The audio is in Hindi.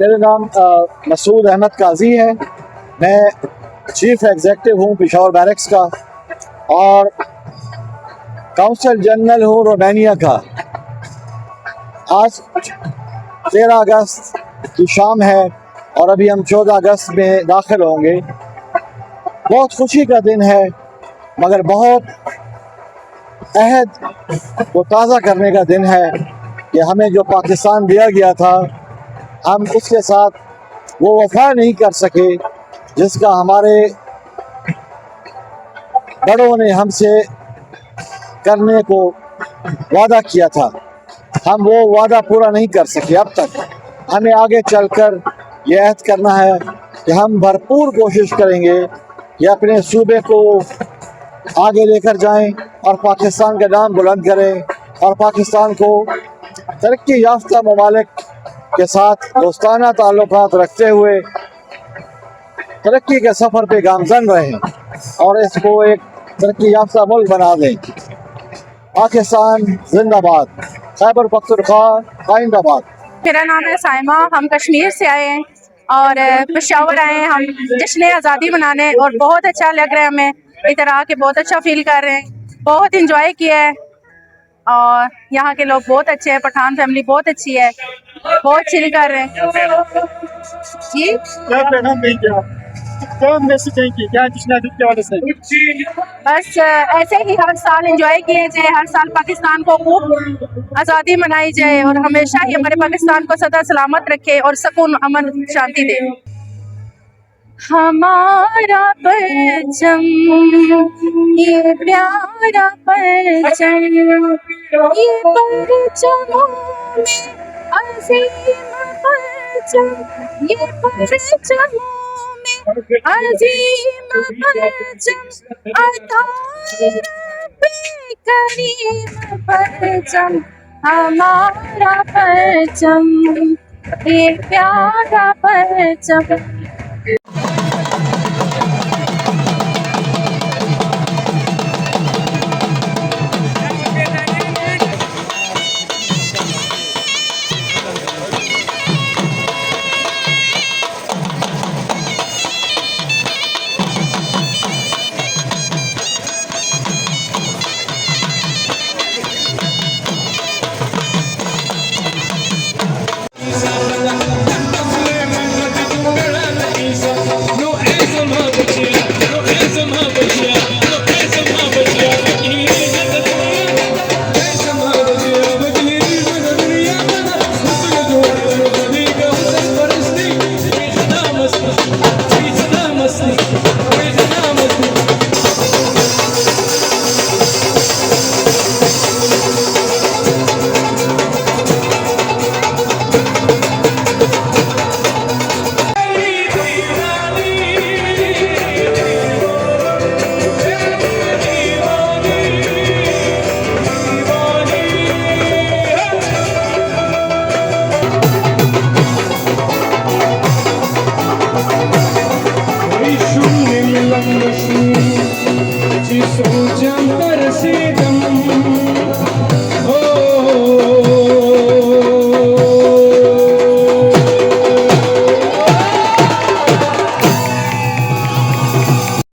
मेरा नाम मसूद अहमद काजी है। मैं चीफ एग्जेक्टिव हूँ पेशावर बैरक्स का और काउंसल जनरल हूँ रोमानिया का। आज 13 अगस्त की शाम है और अभी हम 14 अगस्त में दाखिल होंगे। बहुत खुशी का दिन है, मगर बहुत अहद को ताज़ा करने का दिन है कि हमें जो पाकिस्तान दिया गया था, हम उसके साथ वो वफा नहीं कर सके जिसका हमारे बड़ों ने हमसे करने को वादा किया था। हम वो वादा पूरा नहीं कर सके अब तक। हमें आगे चलकर यह अहद करना है कि हम भरपूर कोशिश करेंगे कि अपने सूबे को आगे लेकर जाएं और पाकिस्तान का नाम बुलंद करें और पाकिस्तान को तरक्की याफ्ता ममालिक के साथ दोस्ताना ताल्लुकात रखते हुए तरक्की के सफ़र पे गामजन रहें और इसको एक तरक्की याफ्ता मुल्क बना दें। पाकिस्तान जिंदाबाद, खैबर पख्तूनख्वा आइंदाबाद। मेरा नाम है साइमा, हम कश्मीर से आए हैं और पेशावर आए हैं हम जश्न आज़ादी मनाने और बहुत अच्छा लग रहा है हमें। इधर आके बहुत अच्छा फील कर रहे हैं, बहुत इंजॉय किया है और यहाँ के लोग बहुत अच्छे हैं। पठान फैमिली बहुत अच्छी है, बहुत चिल कर रहे हैं जी। बस ऐसे ही हर साल इंजॉय किए जाए, हर साल पाकिस्तान को खूब आज़ादी मनाई जाए और हमेशा ही हमारे पाकिस्तान को सदा सलामत रखे और सुकून अमन शांति दे। हमारा परचम ये प्यारा परचम, ये परचमों में अज़ीम परचम, ये परचमों में अज़ीम परचम, अता रब्बे करीम परचम, हमारा परचम ये प्यारा परचम। Ci sono già